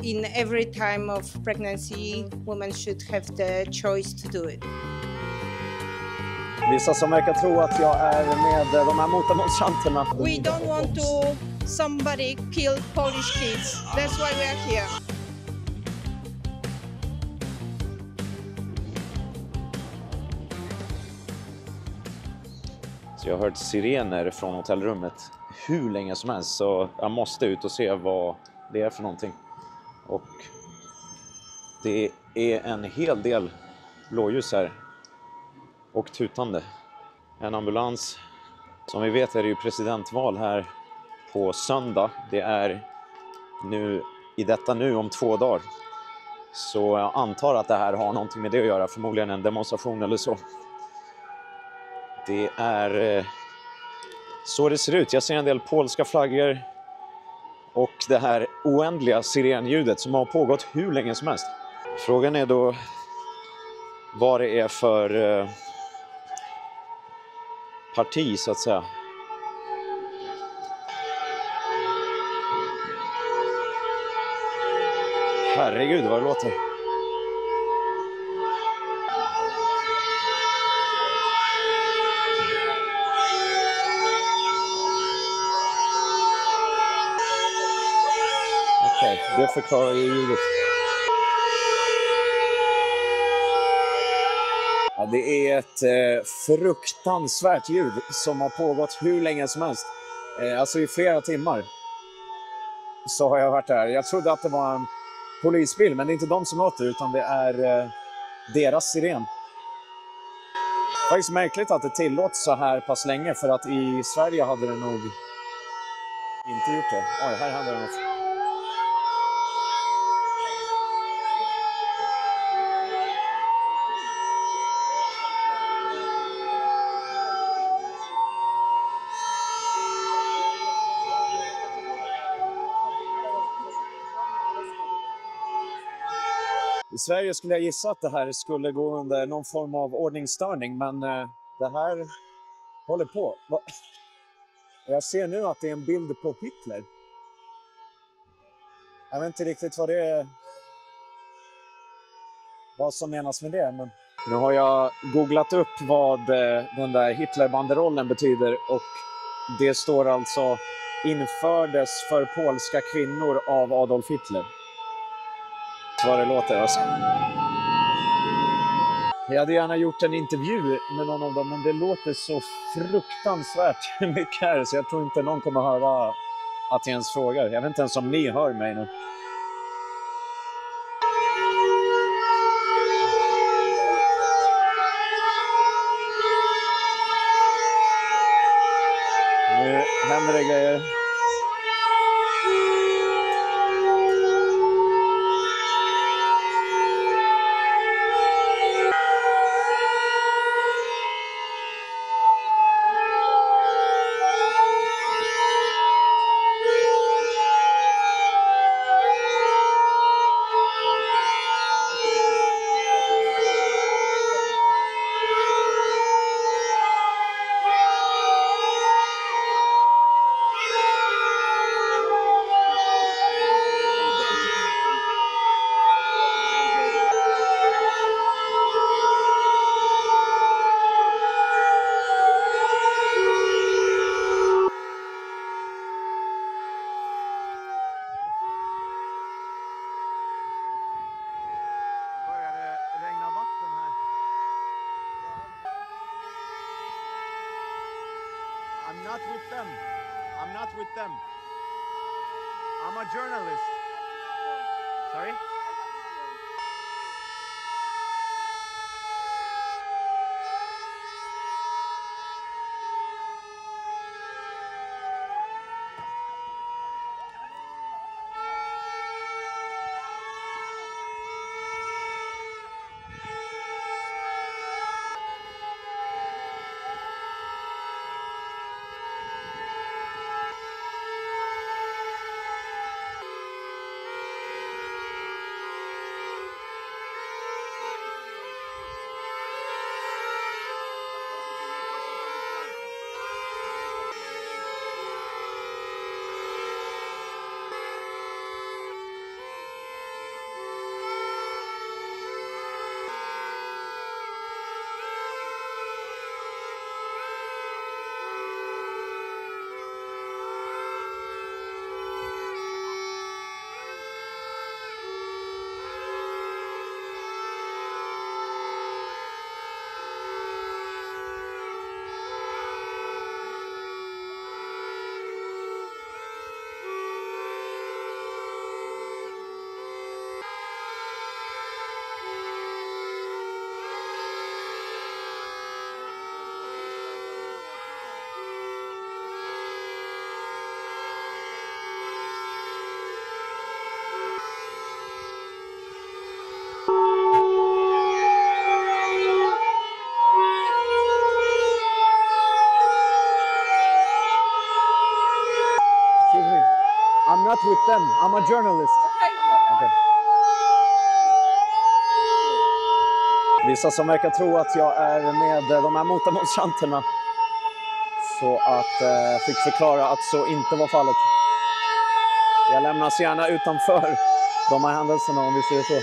In every time of pregnancy, women should have the choice to do it. Vissa som verkar tro att jag är med de här motdemonstranterna. We don't want to somebody kill Polish kids. That's why we are here. Så jag har hört sirener från hotellrummet hur länge som helst, så jag måste ut och se vad det är för någonting. Och det är en hel del blåljus här och tutande. En ambulans. Som vi vet är det ju presidentval här på söndag. Det är nu i detta nu om 2 dagar. Så jag antar att det här har någonting med det att göra. Förmodligen en demonstration eller så. Det är så det ser ut. Jag ser en del polska flaggor. Och det här oändliga sirenljudet som har pågått hur länge som helst. Frågan är då vad det är för parti så att säga. Herregud vad det låter. Okej, det förklarar ju ljudet. Ja, det är ett fruktansvärt ljud som har pågått hur länge som helst. Alltså i flera timmar. Så har jag varit här. Jag trodde att det var en polisbil, men det är inte de som låter utan det är deras siren. Det är faktiskt märkligt att det tillåts så här pass länge, för att i Sverige hade det nog inte gjort det. Oj, här händer det något. I Sverige skulle jag gissa att det här skulle gå under någon form av ordningsstörning, men det här håller på. Jag ser nu att det är en bild på Hitler. Jag vet inte riktigt vad som menas med det. Men nu har jag googlat upp vad den där Hitlerbanderollen betyder, och det står alltså infördes för polska kvinnor av Adolf Hitler. Vad det låter alltså. Jag hade gärna gjort en intervju med någon av dem, men det låter så fruktansvärt mycket här, så jag tror inte någon kommer höra att jag ens frågar. Jag vet inte ens om ni hör mig nu. Nu händer det grejer. I'm not with them. I'm not with them. I'm a journalist. Sorry? I'm not with them. I'm a journalist. Okay. Vissa som verkar tro att jag är med de här motdemonstranterna. Så att jag fick förklara att så inte var fallet. Jag lämnas gärna utanför de här händelserna om vi ser så.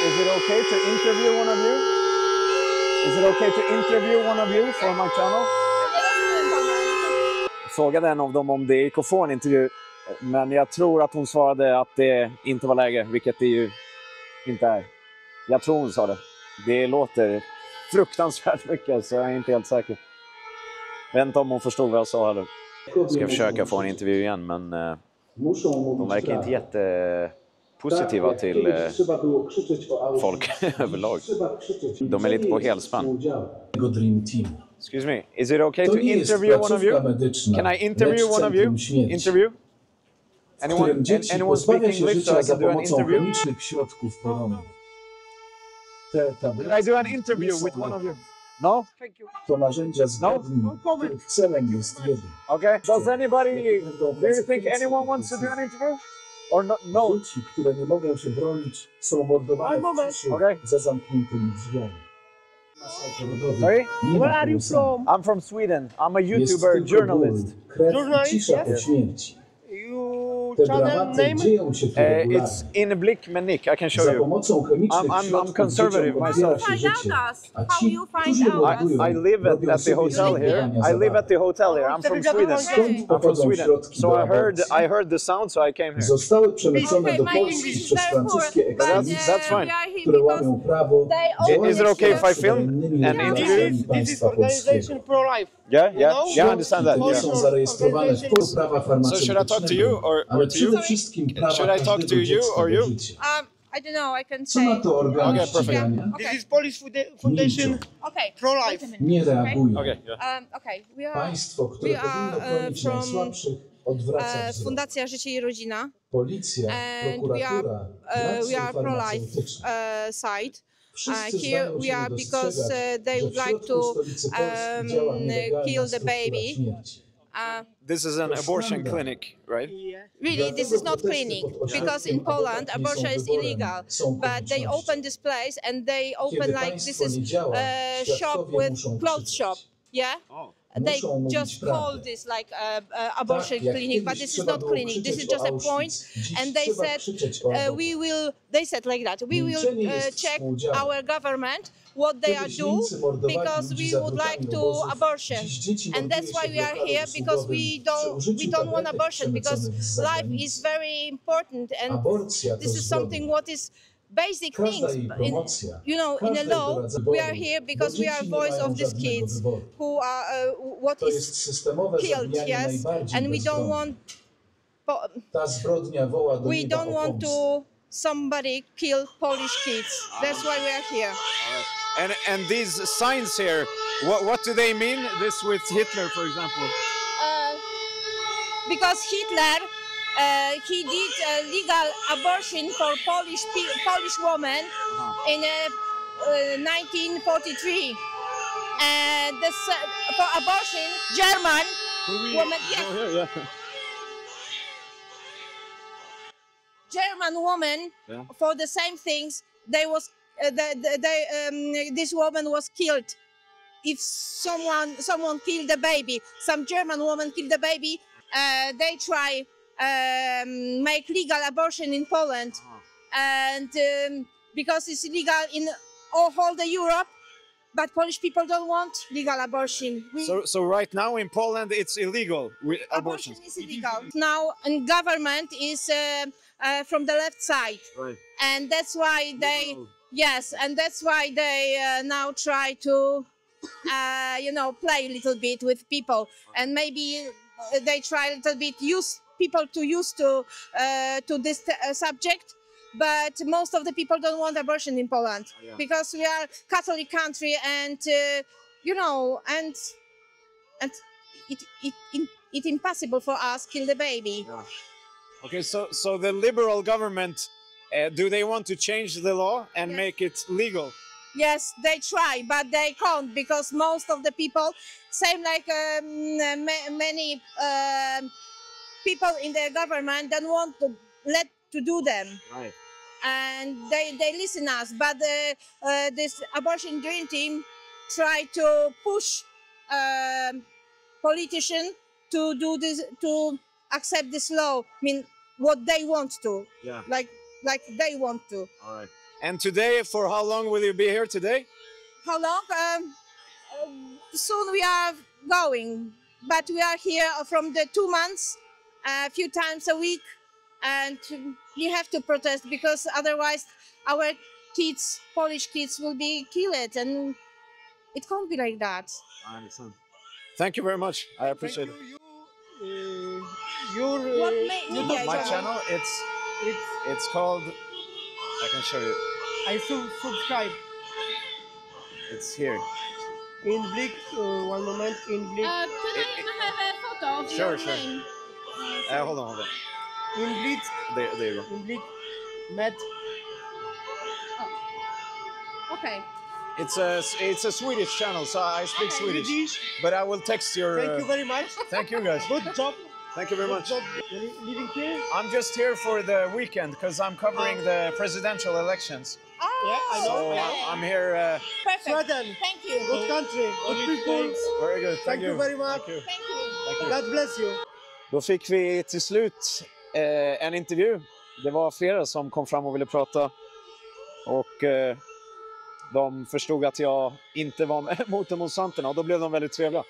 Is it okay to interview one of you? Is it okay to interview one of you for my channel? Frågade en av dem om det gick att få en intervju, men jag tror att hon svarade att det inte var läge, vilket det ju inte är. Jag tror hon sa det. Det låter fruktansvärt mycket, så jag är inte helt säker. Jag vet inte om hon förstod vad jag sa heller. Jag ska försöka få en intervju igen, men de verkar inte jättepositiva till folk överlag. De är lite på helspänn. Excuse me, is it okay to interview one of you? Can I interview one of you? Interview? Anyone speak English so I can do an interview? Can I do an interview with one of you? No? Thank you. To narzędzia zbrodni, których celem jest jeden. Okay. Does anybody, do you think anyone wants to do an interview? Or no? Dzieci, które nie mogą się bronić, są mordowane w ciszy za zamkniętymi drzwiami. Sorry? Where are you from? I'm from Sweden. I'm a YouTuber, journalist. Krew i cisza po śmierci. You Te channel dramaty name? dzieją się tu regularnie. It's in Blick med Nick. I can show Za you. pomocą chemicznych I'm środków conservative dzieciom myself. odbiera się życie, a ci, którzy I mordują, live robią at the sobie hotel here. żądania I live zabawy. at the hotel here. I'm from Sweden. Skąd I'm from pochodzą Sweden. środki So do I aborcji? heard the sound, so I came here. Zostały przemycone do my Polski English is przez very francuskie poor, but ekspedicje, That's fine. we are here które because łamią prawo, they Is it okay if I film wojennymi and interesami interview? This is państwa organization polskiego. pro-life. Yeah, yeah, No? yeah. I understand that. Te Yeah. są zarejestrowane w prawa So should I farmaceutycznego, talk to you or ale to you? przede wszystkim prawa Should I talk to każdego you dziecka or do you? życia. I don't know. I can Co na say. to organy Okay, perfect. ścigania? This is Polish Foundation Milczą. Okay. pro-life. Wait a minute. Nie reagują. Okay, yeah. Okay. We are Państwo, które we are, powinno chronić from, najsłabszych, odwraca wzrok. Fundacja Życie i Rodzina. Policja, And prokuratura, we are placje pro-life farmaceutyczne. side. Wszyscy Here zdają we się are nie because dostrzegać, they że would w like środku to stolicy Polski działa nielegalna kill the struktura baby. śmierci. This is an abortion clinic, right? Really, this is not clinic because in Poland abortion is illegal. But they open this place and they open like this is a shop with clothes shop. Yeah. They just call this like abortion clinic, but this is not clinic. This is just a point. And they said they said like that. We will check our government what they are doing because we would like to abortion, and that's why we are here because we don't want abortion because life is very important and this is something what is basic things. In a law, we are here because we are voice of these kids who are what is killed, yes, and we don't want to somebody kill Polish kids. That's why we are here. And these signs here, what do they mean? This with Hitler, for example. Because Hitler, he did legal abortion for Polish women in 1943. And for abortion, German woman, German woman for the same things. This woman was killed. If someone killed the baby, some German woman killed the baby, they try make legal abortion in Poland, and because it's illegal in all the Europe, but Polish people don't want legal abortion. So right now in Poland it's illegal with Abortion abortions. is illegal. Now, and government is from the left side, Right. and that's why they and that's why they now try to play a little bit with people, and maybe they try a little bit use people to used to this subject. But most of the people don't want abortion in Poland because we are Catholic country, and and it's impossible for us kill the baby. Yeah. Okay, so the liberal government, do they want to change the law and make it legal? Yes, they try, but they can't because most of the people, same like many people in the government, don't want to let to do them. Right. And they listen us, but this abortion dream team try to push politicians to do this, to accept this law. I mean, what they want to, like they want to. All right. And today, for how long will you be here today? How long? Soon we are going, but we are here from the 2 months, a few times a week, and we have to protest because otherwise our kids, Polish kids, will be killed, and it can't be like that. I understand. Thank you very much. I appreciate it. My channel, it's called. I can show you. I subscribe. It's here. In Blick, one moment, in Blick. Can I have a photo of Sure, your sure. name? Hold on. In Blick, There you go. in Blick, met. Okay. It's a Swedish channel, so I speak Swedish. But I will text your. Thank you very much. Thank you, guys. Good job. Thank you very Good much. job. Living here? I'm just here for the weekend because I'm covering the presidential elections. Yeah, I know. So I'm here. Perfect. Sweden. Thank you. Good country. Good people. Very good. Thank you very much. Thank you. Thank you. God bless you. Då fick vi till slut en intervju. Det var flera som kom fram och ville prata. Och de förstod att jag inte var mot demonstranterna. Och då blev de väldigt trevliga.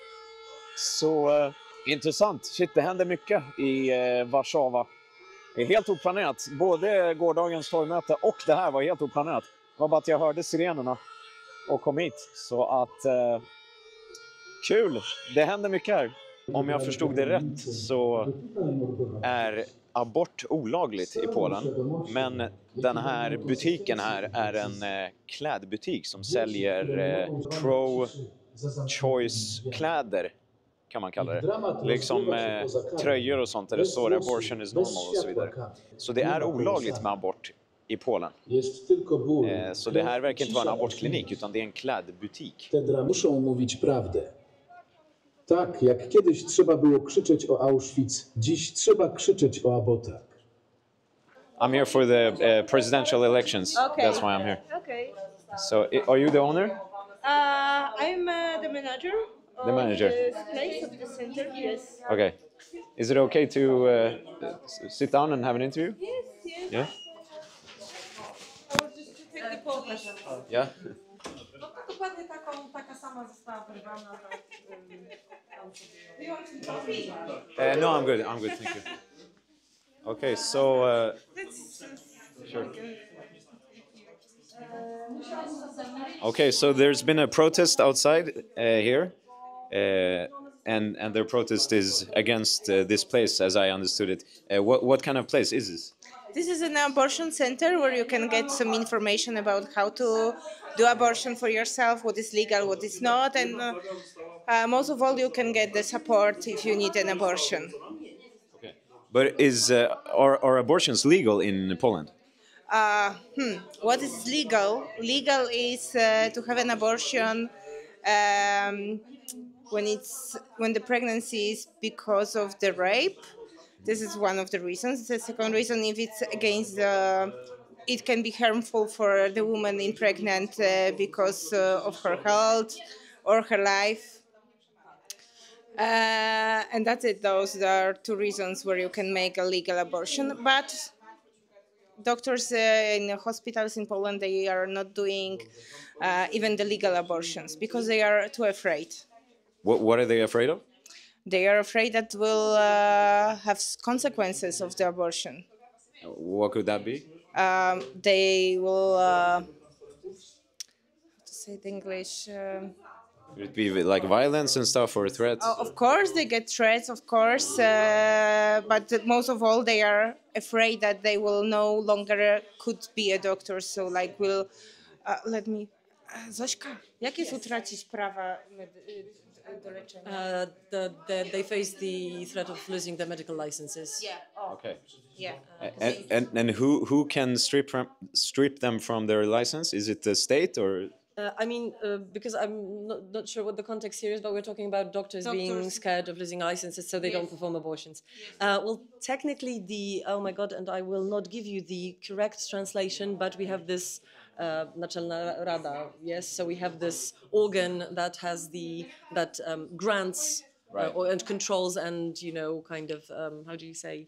Så intressant. Shit, det händer mycket i Warszawa. Det är helt oplanerat. Både gårdagens torgmöte och det här var helt oplanerat. Det var bara att jag hörde sirenerna och kom hit. Så att kul. Det händer mycket här. Om jag förstod det rätt så är abort olagligt i Polen. Men den här butiken här är en klädbutik som säljer pro-choice-kläder, kan man kalla det. Liksom tröjor och sånt där det står abortion is normal och så vidare. Så det är olagligt med abort i Polen. Så det här verkar inte vara en abortklinik utan det är en klädbutik. Muszą mówić prawdę. Tak, jak kiedyś trzeba było krzyczeć o Auschwitz, dziś trzeba krzyczeć o abortach. I'm here for the presidential elections. Okay. That's why I'm here. Okay. So, are you the owner? I'm the manager. The manager. Of this place, of the center. Yes. Okay. Is it okay to sit down and have an interview? Yes. Yes. Yeah. I will just take the Polish. Yeah. No to dokładnie taka sama została wyrwana. Do you want some coffee? No, I'm good. I'm good. Thank you. Okay, so sure. Okay, so there's been a protest outside here, and their protest is against this place, as I understood it. What kind of place is this? This is an abortion center where you can get some information about how to do abortion for yourself, what is legal, what is not, and most of all, you can get the support if you need an abortion. Okay, but are abortions legal in Poland? What is legal? Legal is to have an abortion when the pregnancy is because of the rape. This is one of the reasons. The second reason, if it's against it can be harmful for the woman pregnant because of her health or her life. And that's it. Those are two reasons where you can make a legal abortion. But doctors in hospitals in Poland, they are not doing even the legal abortions, because they are too afraid. What are they afraid of? They are afraid that will have consequences of the abortion. What could that be? They will, how to say it in English, Would it be like violence and stuff or threats? of course they get threats, of course, but most of all they are afraid that they will no longer could be a doctor, so like will, let me, Zośka, jak jest utracić prawa do leczenia? They face the threat of losing their medical licenses. Yeah. Okay. Yeah. And who can strip them from their license? Is it the state or? Because I'm not sure what the context here is, but we're talking about doctors being scared of losing licenses, so they don't perform abortions. Well, technically, oh my God, and I will not give you the correct translation, but we have this Naczelna Rada, yes. So we have this organ that has that grants and controls and kind of how do you say?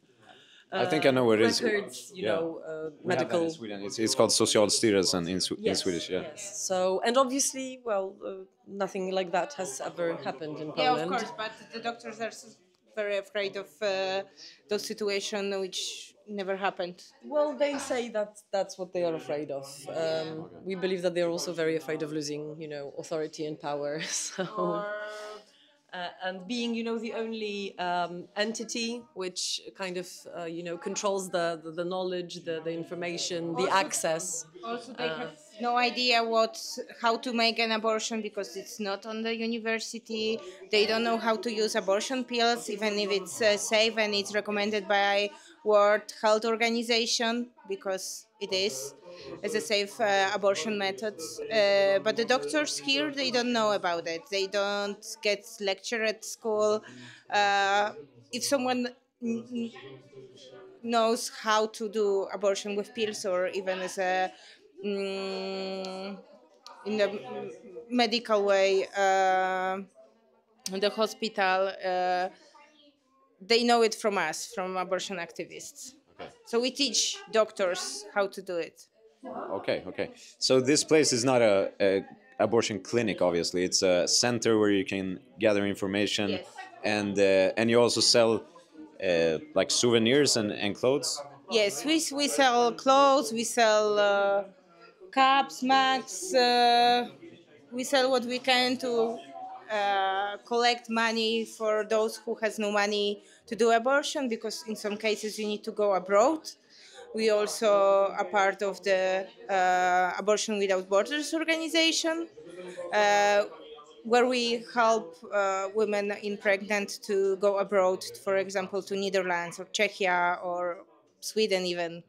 I think I know what it is. Records, medical. In Sweden. It's called Socialstyrelsen in Swedish. Yeah. Yes. So, and obviously, nothing like that has ever happened in Poland. Yeah, of course, but the doctors are very afraid of those situations which never happened. Well, they say that that's what they are afraid of. We believe that they are also very afraid of losing, authority and power. So. And being, the only entity which kind of, controls the knowledge, the information, the access. Also, they have no idea how to make an abortion because it's not on the university. They don't know how to use abortion pills, even if it's safe and it's recommended by World Health Organization, because it is as a safe abortion method. But the doctors here, they don't know about it. They don't get lecture at school. If someone knows how to do abortion with pills or even as a in the medical way in the hospital, they know it from us, from abortion activists. Okay. So we teach doctors how to do it. Okay. So this place is not a abortion clinic, obviously. It's a center where you can gather information. Yes. And you also sell like souvenirs and clothes. Yes, we sell clothes, we sell cups, mugs, we sell what we can to collect money for those who has no money to do abortion, because in some cases you need to go abroad. We also are part of the Abortion Without Borders organization, where we help women pregnant to go abroad, for example, to Netherlands or Czechia or Sweden even.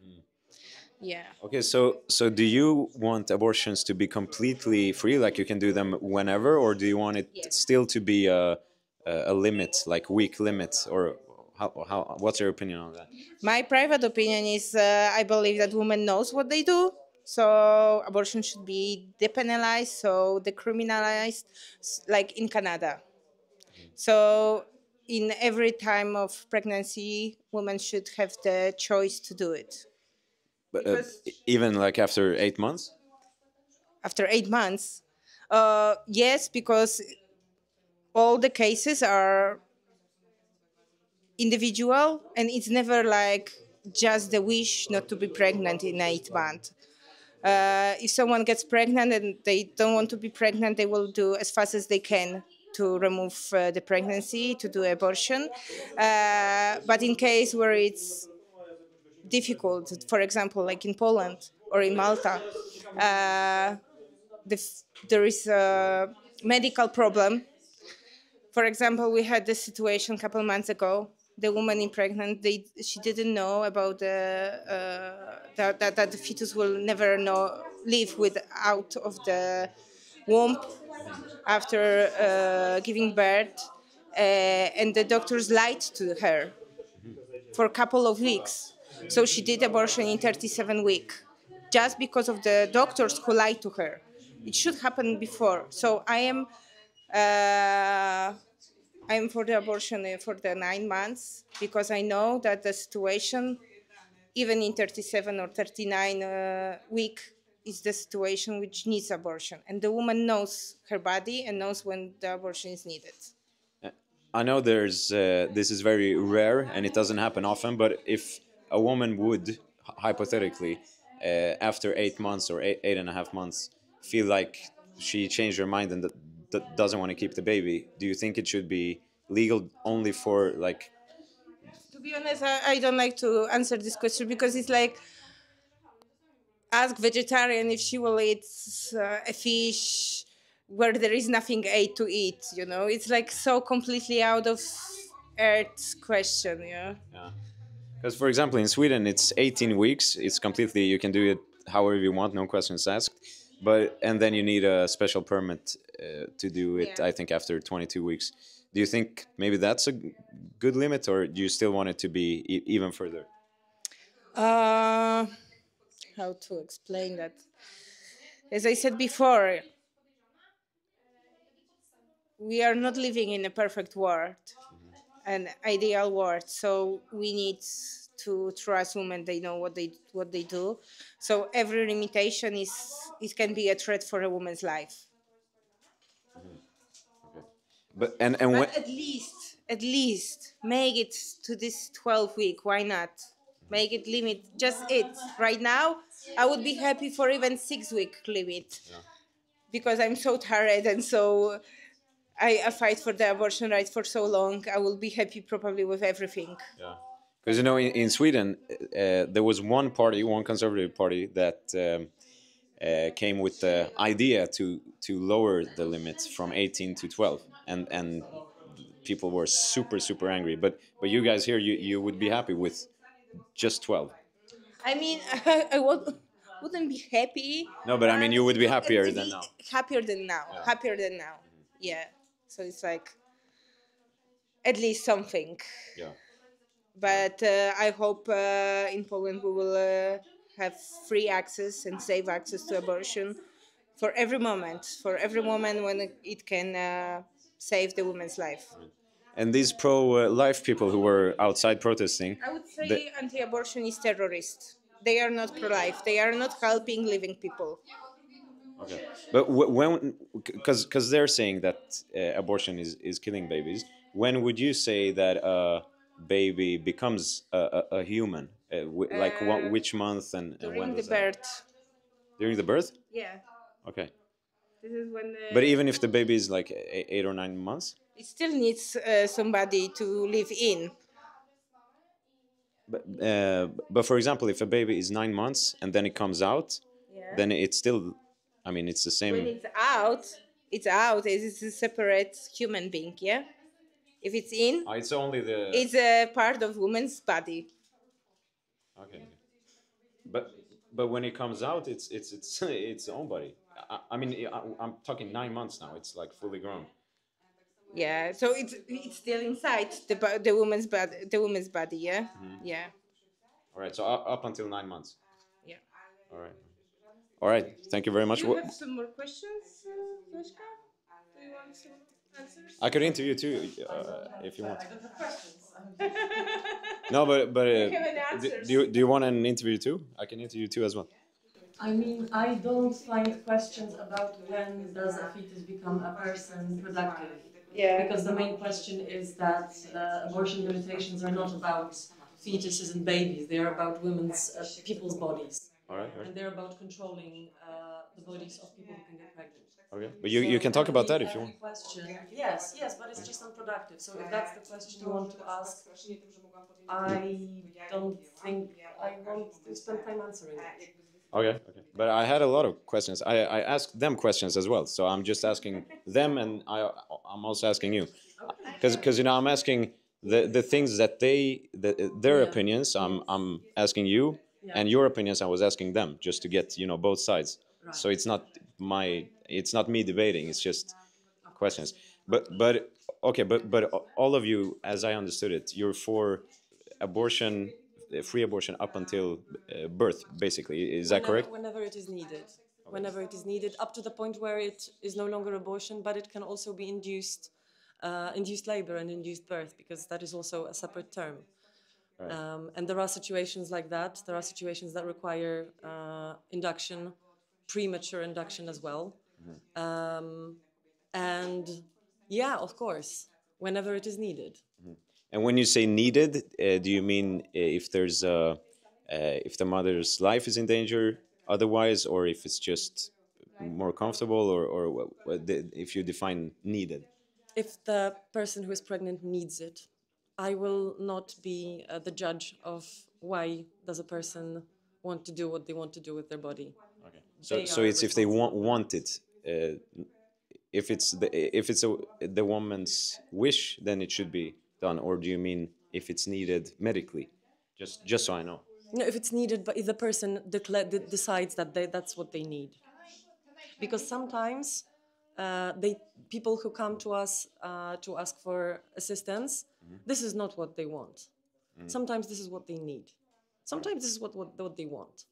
Yeah. Okay, so do you want abortions to be completely free, like you can do them whenever, or do you want it still to be a limit, like week limit, or how? What's your opinion on that? My private opinion is I believe that women knows what they do, so abortion should be depenalized, so decriminalized, like in Canada. So in every time of pregnancy, women should have the choice to do it. But even like after 8 months? After 8 months, yes, because all the cases are individual, and it's never like just the wish not to be pregnant in 8 months. If someone gets pregnant and they don't want to be pregnant, they will do as fast as they can to remove the pregnancy, to do abortion. But in case where it's difficult, for example, like in Poland or in Malta, there is a medical problem. For example, we had this situation a couple months ago. The woman pregnant, she didn't know about that the fetus will never live out of the womb after giving birth, and the doctors lied to her for a couple of weeks. So she did abortion in 37 weeks, just because of the doctors who lied to her. It should happen before. So I am for the abortion for the 9 months, because I know that the situation, even in 37 or 39 week, is the situation which needs abortion, and the woman knows her body and knows when the abortion is needed. I know there's this is very rare and it doesn't happen often, but if a woman would hypothetically after 8 months or eight and a half months feel like she changed her mind and doesn't want to keep the baby, do you think it should be legal only for like? To be honest, I don't like to answer this question because it's like ask vegetarian if she will eat a fish where there is nothing to eat. You know, it's like so completely out of earth question. Yeah. Because for example, in Sweden, it's 18 weeks. It's completely, you can do it however you want, no questions asked. But and then you need a special permit to do it. Yeah. I think after 22 weeks. Do you think maybe that's a good limit, or do you still want it to be even further? How to explain that? As I said before, we are not living in a perfect world, an ideal world. So we need to trust women. They know what they do. So every limitation it can be a threat for a woman's life. But when, But at least make it to this 12 week. Why not? Make it limit just it. Right now, I would be happy for even 6 week limit, because I'm so tired and so I fight for the abortion rights for so long. I will be happy probably with everything. because you know, in Sweden, there was one party, one conservative party that came with the idea to lower the limits from 18 to 12, and people were super angry. But you guys here, you would be happy with just 12. I mean, I wouldn't be happy. No, but I mean, you would be happier than now. Happier than now. Yeah. Happier than now. Yeah. So it's like at least something. Yeah. But I hope in Poland we will have free access and safe access to abortion for every moment when it can save the woman's life. And these pro-life people who were outside protesting, I would say anti-abortion is terrorist. They are not pro-life. They are not helping living people. okay. But when, because they're saying that abortion is killing babies, when would you say that a baby becomes a human? Like which month and when During the does that? birth. During the birth? Yeah. Okay. This is when. But even if the baby is like 8 or 9 months? It still needs somebody to live in. But for example, if a baby is 9 months and then it comes out, then it's still, I mean, it's the same. When it's out. It's a separate human being, yeah? If it's in, It's only the... it's a part of woman's body. Okay. But when it comes out, it's its own body. I mean, I'm talking 9 months now. It's like fully grown. Yeah, so it's still inside the woman's body, yeah? Yeah. All right, so up until 9 months. Yeah. All right. All right, thank you very much. Do you have some more questions, Leszka? Do you want some answers? I could interview too, if you want. No, but do you want an interview too? I can interview too as well. I mean, I don't find questions about when does a fetus become a person productive. Yeah. Because the main question is that abortion limitations are not about fetuses and babies. They are about people's bodies. All right. And they're about controlling the bodies of people who can get pregnant. Okay, but you can talk about that if you want. Question. Yes, but it's just unproductive. So if that's the question you want to ask, I don't think I want to spend time answering it. Okay. But I had a lot of questions. I asked them questions as well. So I'm just asking them, and I'm also asking you. Because you know, I'm asking the things that their opinions, I'm asking you, and your opinions I was asking them, just to get, you know, both sides. Right. So it's not me debating, it's just questions. But okay, but all of you, as I understood it, you're for abortion, free abortion up until birth, basically. Is that correct? Whenever it is needed. Whenever it is needed, up to the point where it is no longer abortion, but it can also be induced labor and induced birth, because that is also a separate term. Right. And there are situations like that. There are situations that require induction premature induction as well. And yeah, of course, whenever it is needed. And when you say needed, do you mean if there's if the mother's life is in danger otherwise, or if it's just more comfortable, or if you define needed? If the person who is pregnant needs it, I will not be the judge of why does a person want to do what they want to do with their body. Okay. So it's if they want it. If it's the woman's wish, then it should be done. Or do you mean if it's needed medically? Just so I know. No, if it's needed, but if the person decides that that's what they need. Because sometimes people who come to us to ask for assistance, this is not what they want. Sometimes this is what they need. Sometimes this is what they want.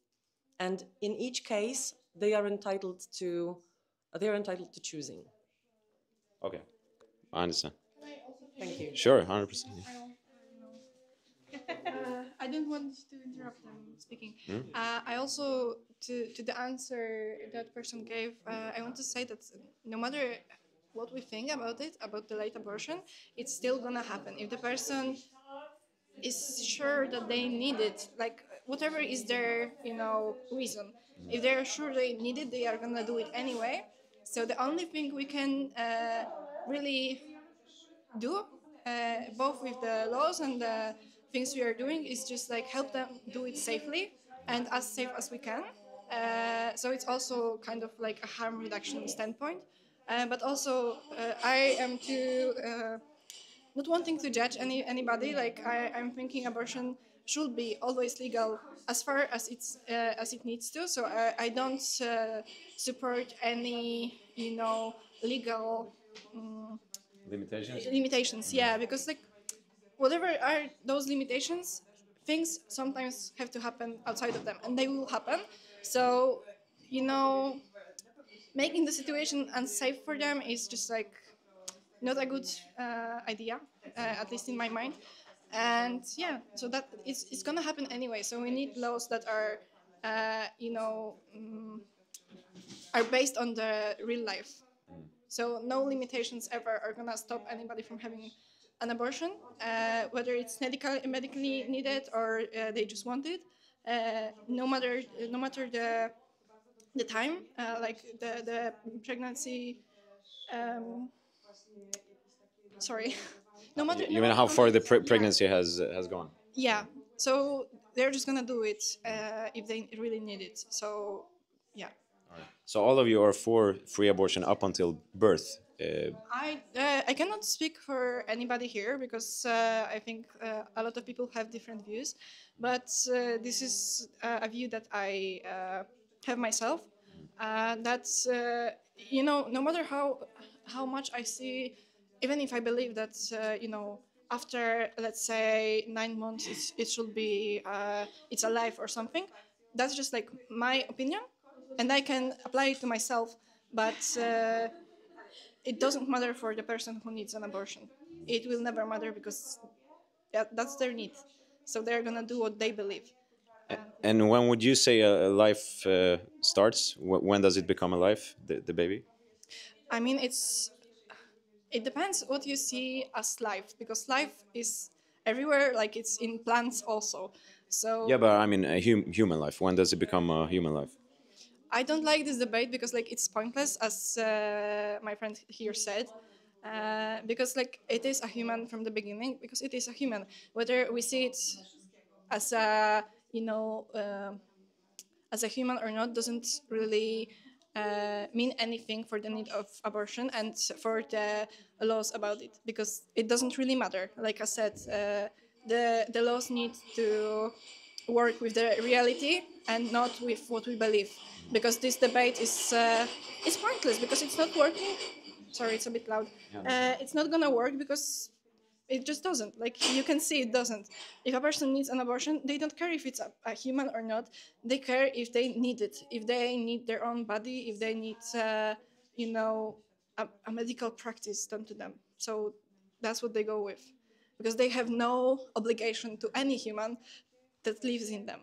And in each case, they are entitled to choosing. Okay, I understand. Thank you. Sure, 100%. I don't want to interrupt them speaking. I also, to the answer that person gave, I want to say that no matter what we think about it, about the late abortion, it's still gonna happen. If the person is sure that they need it, like whatever is their, reason, if they're sure they need it, they are gonna do it anyway. So the only thing we can really do, both with the laws and the things we are doing, is just like help them do it safely and as safe as we can. So it's also kind of like a harm reduction standpoint. But also I am too not wanting to judge anybody. Like I'm thinking abortion should be always legal as far as as it needs to. So I don't support any legal limitations. Yeah, because like whatever are those limitations, things sometimes have to happen outside of them, and they will happen. So making the situation unsafe for them is just like not a good idea, at least in my mind. And yeah, so that it's gonna happen anyway. So we need laws that are, are based on the real life. So no limitations ever are gonna stop anybody from having an abortion, whether it's medically needed or they just want it. No matter the time, like the pregnancy. Sorry. No matter. You mean how far the pregnancy has gone? Yeah. So they're just gonna do it if they really need it. So yeah. So all of you are for free abortion up until birth. I cannot speak for anybody here because I think a lot of people have different views, but this is a view that I have myself. That's no matter how much I see, even if I believe that after let's say 9 months it should be it's alive or something. That's just like my opinion, and I can apply it to myself, but it doesn't matter for the person who needs an abortion. It will never matter because that's their need. So they're gonna do what they believe. And when would you say a life starts? When does it become alive, the baby? I mean, it depends what you see as life, because life is everywhere, like it's in plants also. So Yeah, but I mean a human life. When does it become a human life? I don't like this debate because like it's pointless, as my friend here said, because like it is a human from the beginning, because it is a human. Whether we see it as a as a human or not doesn't really mean anything for the need of abortion and for the laws about it, because it doesn't really matter. Like I said, the laws need to work with the reality and not with what we believe, because this debate is it's pointless because it's not working. Sorry, it's a bit loud. It's not gonna work because it just doesn't. Like you can see, it doesn't. If a person needs an abortion, they don't care if it's a human or not. They care if they need it, if they need their own body, if they need a medical practice done to them. So that's what they go with, because they have no obligation to any human that lives in them.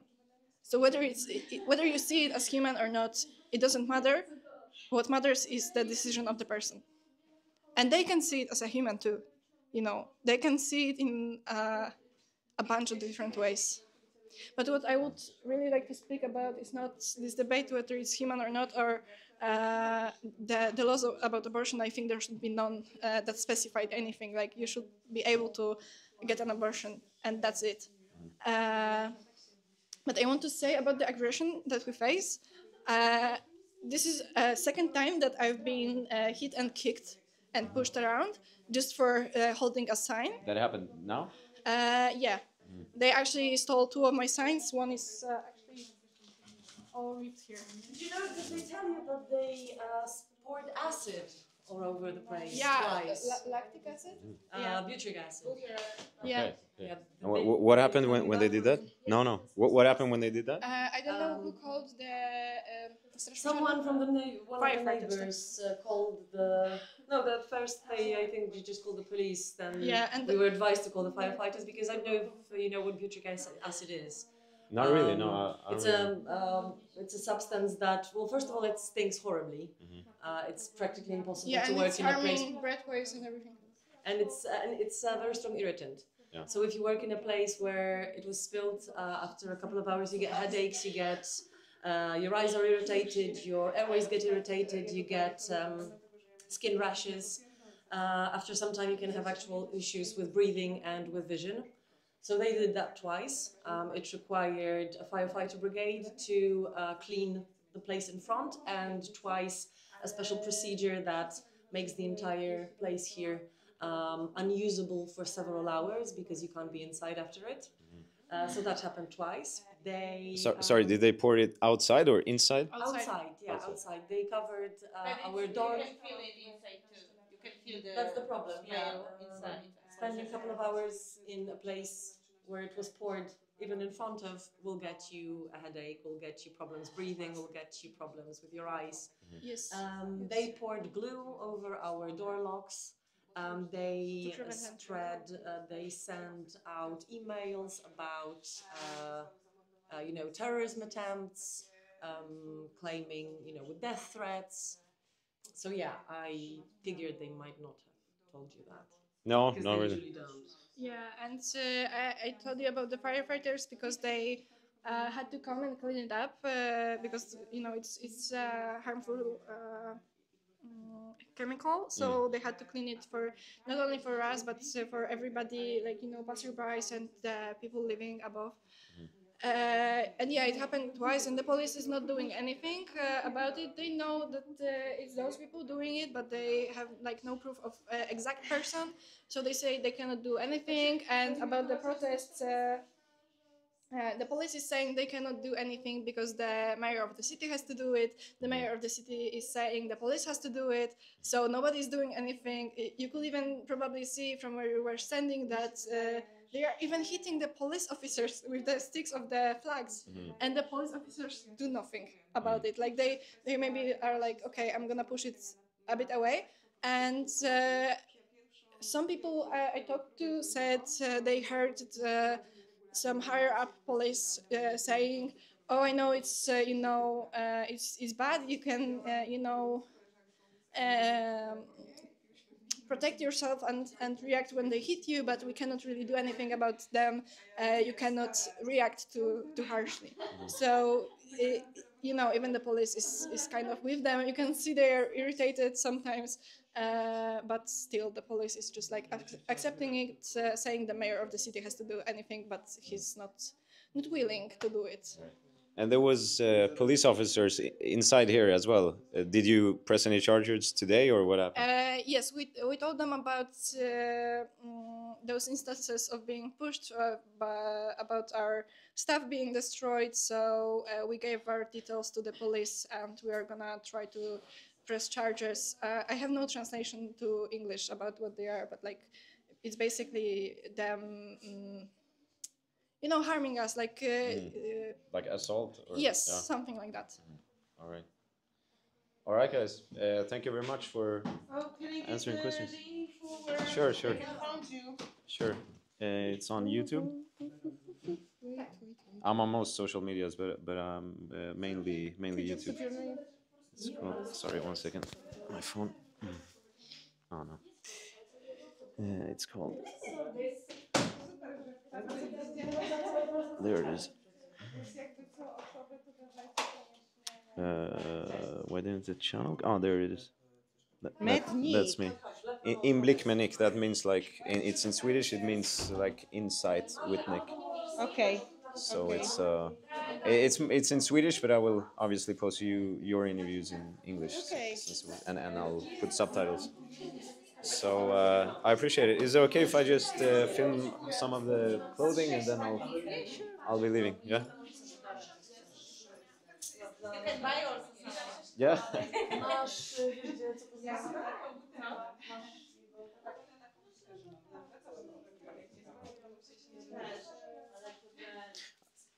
So whether you see it as human or not, it doesn't matter. What matters is the decision of the person. And they can see it as a human too. You know, they can see it in a bunch of different ways. But what I would really like to speak about is not this debate whether it's human or not, or the laws about abortion. I think there should be none that specified anything. Like, you should be able to get an abortion, and that's it. But I want to say about the aggression that we face. This is a second time that I've been hit and kicked and pushed around just for holding a sign. That happened now? Yeah. They actually stole two of my signs. One is actually all ripped here. Did you know that they tell you that they poured acid all over the place? Yeah, Twice. lactic acid. Butyric acid. Yeah. Okay. Yeah. And what happened when they did that? No. What happened when they did that? I don't know who called the. Someone from one of the neighbors called the. No, that first I think you just called the police. Then we were advised to call the firefighters because I don't know if you know what butyric acid is. Not really. No. It's a substance that, well, first of all, it stinks horribly. It's practically impossible to work in a place. Breathways and everything. And it's a very strong irritant. Yeah. So if you work in a place where it was spilled, after a couple of hours you get headaches, you get your eyes are irritated, your airways get irritated, you get skin rashes. After some time you can have actual issues with breathing and with vision. So they did that twice. It required a firefighter brigade to clean the place in front, and twice a special procedure that makes the entire place here unusable for several hours because you can't be inside after it. So that happened twice. Sorry, did they pour it outside or inside? Outside. They covered our door. You can feel it inside too. You can feel the. That's the problem. Smell inside. Spending a couple of hours in a place where it was poured, even in front of, will get you a headache, will get you problems breathing, will get you problems with your eyes. Yes. They poured glue over our door locks. They they sent out emails about, terrorism attempts, claiming, with death threats. So yeah, I figured they might not have told you that. No, Because not they really. usually don't. Yeah, and I told you about the firefighters because they had to come and clean it up because it's harmful chemical, so they had to clean it for not only for us but for everybody, passerbys and the people living above. And yeah, it happened twice, and the police is not doing anything about it. They know that it's those people doing it, but they have no proof of exact person, so they say they cannot do anything. And about the protests, the police is saying they cannot do anything because the mayor of the city has to do it. The mayor of the city is saying the police has to do it. So nobody's doing anything. You could even probably see from where you were standing that they are even hitting the police officers with the sticks of the flags. And the police officers do nothing about it. Like they maybe are like, okay, I'm gonna push it a bit away. And some people I talked to said they heard some higher up police saying, "Oh, I know it's it's bad. You can protect yourself and react when they hit you, but we cannot really do anything about them. You cannot react too harshly." So even the police is kind of with them. You can see they're irritated sometimes. But still, the police is just accepting it, saying the mayor of the city has to do anything, but he's not willing to do it. And there was police officers inside here as well. Did you press any charges today, or what happened? Yes, we told them about those instances of being pushed, about our stuff being destroyed. So we gave our details to the police, and we are gonna try to press charges. I have no translation to English about what they are, but it's basically them, harming us, like assault? Or, yes, yeah. something like that. All right, guys. Thank you very much for answering questions. Sure. Sure. It's on YouTube. I'm on most social medias, but mainly YouTube. It's called, sorry, one second. My phone. Oh no. It's called. There it is. Why didn't the channel? Oh, there it is. That's me. Inblick med Nick. That means like it's in Swedish. It means like insight with Nick. Okay. So Okay. it's in Swedish, but I will obviously post your interviews in English. Okay. And I'll put subtitles. So I appreciate it. Is it okay if I just film some of the clothing and then I'll be leaving? Yeah. Yeah.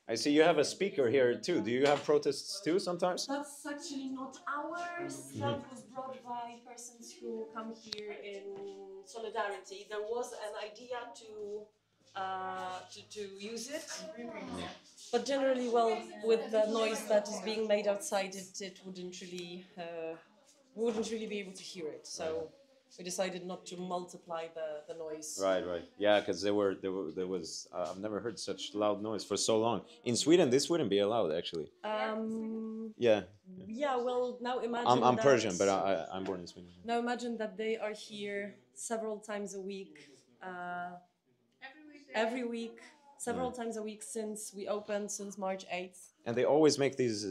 I see you have a speaker here too. Do you have protests too sometimes? That's actually not ours. That was brought by persons who come here in solidarity. There was an idea to use it, but generally, well, with the noise that is being made outside, it wouldn't really we wouldn't really be able to hear it. So we decided not to multiply the noise. Right. Yeah, because there was I've never heard such loud noise for so long. In Sweden, this wouldn't be allowed actually. Yeah. Yeah. Well, now imagine. I'm Persian, but I'm born in Sweden. Now imagine that they are here several times a week. Every week, several times a week since we opened, since March 8th. And they always make these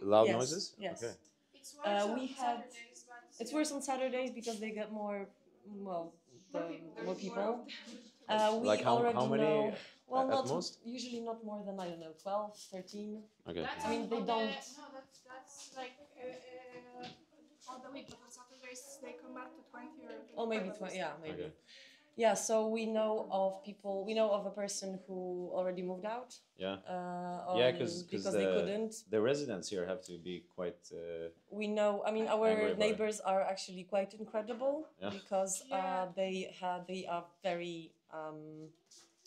loud noises? Yes. Okay. It's worse on Saturdays because they get more people. Like how many know, well, at most? Usually not more than, I don't know, 12, 13. Okay. I mean, they don't... No, that's like all the week, but on Saturdays they come back to 20 or 25. Oh, maybe 20, yeah, maybe. Okay. Yeah, so we know of a person who already moved out. Yeah. Because they couldn't. The residents here have to be quite. We know. I mean, our neighbors are actually quite incredible because they are very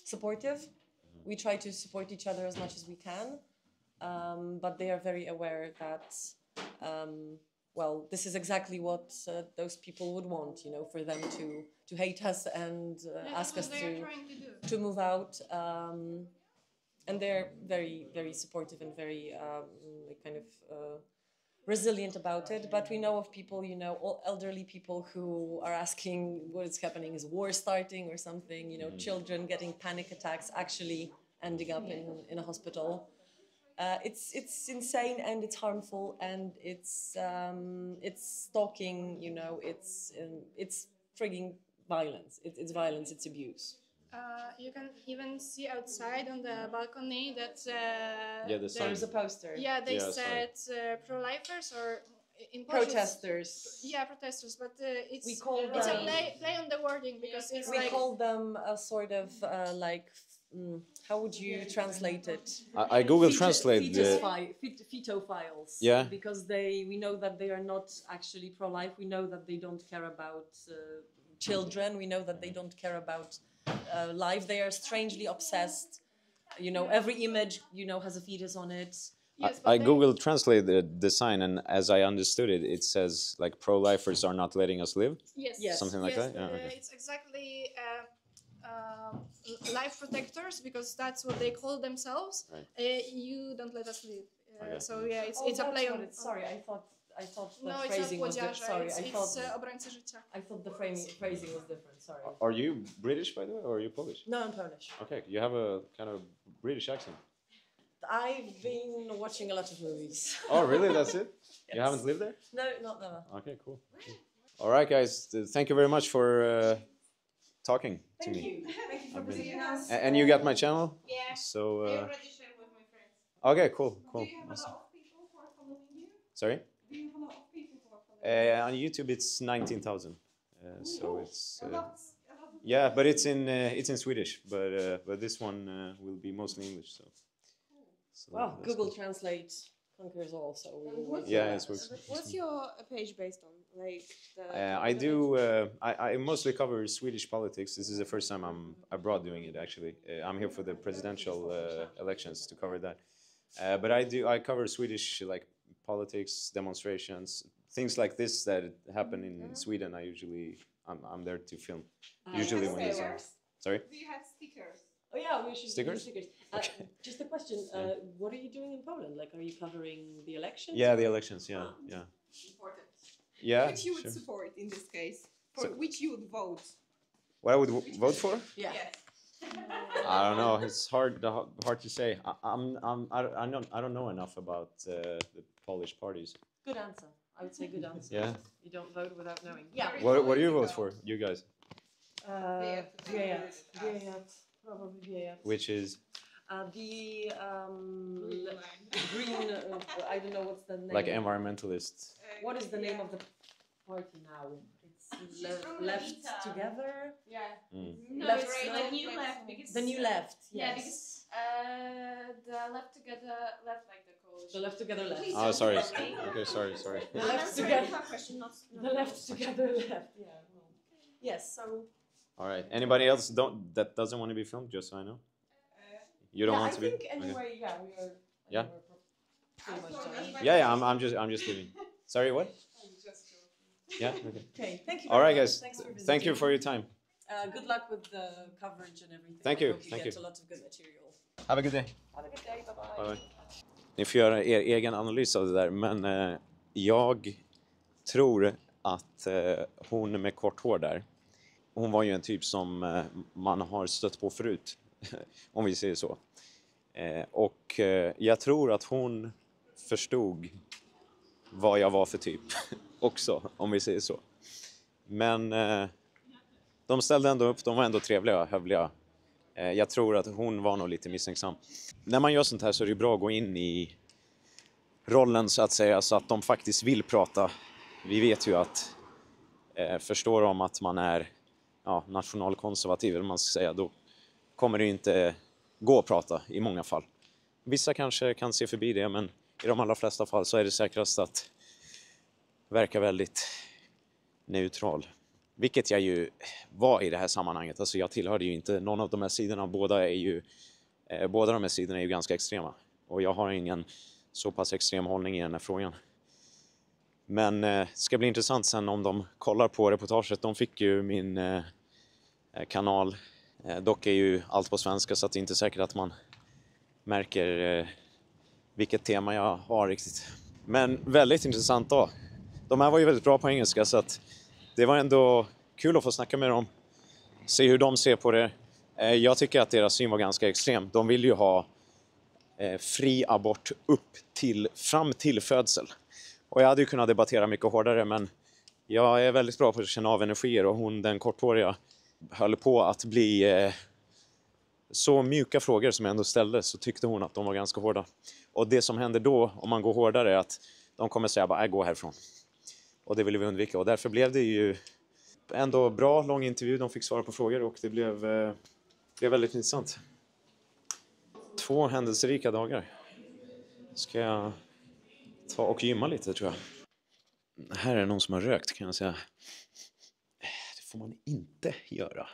supportive. Mm-hmm. We try to support each other as much as we can, but they are very aware that. Well, this is exactly what those people would want, for them to hate us and ask us to move out. And they're very, very supportive and very resilient about it. But we know of people, all elderly people who are asking what is happening. Is war starting or something? Children getting panic attacks, actually ending up in a hospital. It's insane and it's harmful and it's stalking. It's frigging violence. It's violence. It's abuse. You can even see outside on the balcony that there's a poster. Yeah, they said pro-lifers or in protesters. Yeah, protesters. But it's we call it's a play on the wording because it's we call them a sort of how would you translate it? I Google Translate fetophiles. Yeah. Because we know that they are not actually pro-life. We know that they don't care about children. We know that they don't care about life. They are strangely obsessed. Every image has a fetus on it. Yes, I Google Translate the sign, and as I understood it, it says like pro-lifers are not letting us live. Yes. Something like that. Yeah, okay. It's exactly. Life protectors, because that's what they call themselves. Right. You don't let us live. Okay. So yeah, it's a play on it. Sorry, I thought the no, phrasing was different. Sorry, obrońcy życia. I thought the phrasing was different. Sorry. Are you British, by the way, or are you Polish? No, I'm Polish. Okay, you have a kind of British accent. I've been watching a lot of movies. Oh, really? That's it? Yes. You haven't lived there? No, not never. Okay, cool. All right, guys. Thank you very much for talking to me. Thank you for visiting us. And you got my channel? Yeah. So. I already shared with my friends. Okay, cool. Do you have a lot of people who are following you? Sorry? Do you have a lot of people who are following you? On YouTube, it's 19,000. So it's. A lot. Yeah, but it's in Swedish. But this one will be mostly English. So Well, Google cool. Translate conquers all. So yeah, it works. What's your page based on? Like I do. I mostly cover Swedish politics. This is the first time I'm abroad doing it. Actually, I'm here for the presidential elections to cover that. But I cover Swedish politics, demonstrations, things like this that happen in Sweden. I'm there to film. Usually when it's sorry. Do you have stickers? Oh yeah, we should Stickers? do stickers. Okay. Just a question. What are you doing in Poland? Like, are you covering the elections? Yeah, the elections. Yeah. Important. Yeah. Which you would sure. support in this case? For So- which you would vote? What I would vote for? Yeah. Yes. I don't know. It's hard to say. I don't know enough about the Polish parties. Good answer. I would say good answer. Yeah. You don't vote without knowing. Yeah. What do you vote for? You guys? Wieja. Probably Wieja. Which is The green. I don't know what's the name. like environmentalists. What is the name of the party now? It's left together. Yeah. No, Left, it's no. the new left because The new left. Yes. Yeah, because the left together left like the coalition. The left together left. Please Oh, don't sorry. interrupt me. Okay, sorry. The left Answer together. your question, not The left together left. Yeah. Well. Yes. So. All right. Anybody else that doesn't want to be filmed? Just so I know. You don't want to I be. think Okay. anyway. Yeah, we are. Yeah? Pretty much done. Yeah. I'm just kidding. Sorry, what? Yeah. Okay. Okay. Thank you. All very right, much. guys. Thanks for visiting. Thank you for your time. Good luck with the coverage and everything. Thank I you, hope you thank get you. a lot of good material. Have a good day. Have a good day. Bye bye. Bye. Ni får göra er egen analys av det där, men jag tror att hon med kort hår där, hon var ju en typ som man har stött på förut, om vi säger så. Och jag tror att hon förstod vad jag var för typ också, om vi säger så. Men de ställde ändå upp, de var ändå trevliga, hövliga. Jag tror att hon var nog lite misstänksam. När man gör sånt här så är det bra att gå in i rollen så att säga, så att de faktiskt vill prata. Vi vet ju att förstår de att man är nationalkonservativ, eller man ska säga, då kommer det ju inte gå att prata i många fall. Vissa kanske kan se förbi det, men i de allra flesta fall så är det säkrast att verka väldigt neutral. Vilket jag ju var i det här sammanhanget. Alltså jag tillhörde ju inte någon av de här sidorna. Båda de här sidorna är ju ganska extrema. Och jag har ingen så pass extrem hållning i den här frågan. Men det ska bli intressant sen om de kollar på reportaget. De fick ju min kanal. Dock är ju allt på svenska, så att det är inte säkert att man märker vilket tema jag har riktigt. Men väldigt intressant då. De här var ju väldigt bra på engelska, så att det var ändå kul att få snacka med dem. Se hur de ser på det. Jag tycker att deras syn var ganska extrem. De vill ju ha fri abort fram till födsel. Och jag hade ju kunnat debattera mycket hårdare, men jag är väldigt bra på att känna av energier, och hon, den korthåriga, höll på att bli så mjuka frågor som jag ändå ställde, så tyckte hon att de var ganska hårda. Och det som händer då, om man går hårdare, är att de kommer säga bara gå härifrån. Och det ville vi undvika, och därför blev det ju ändå bra, lång intervju. De fick svara på frågor, och det blev väldigt intressant. 2 händelserika dagar. Ska jag ta och gymma lite, tror jag. Här är någon som har rökt, kan jag säga. Det får man inte göra.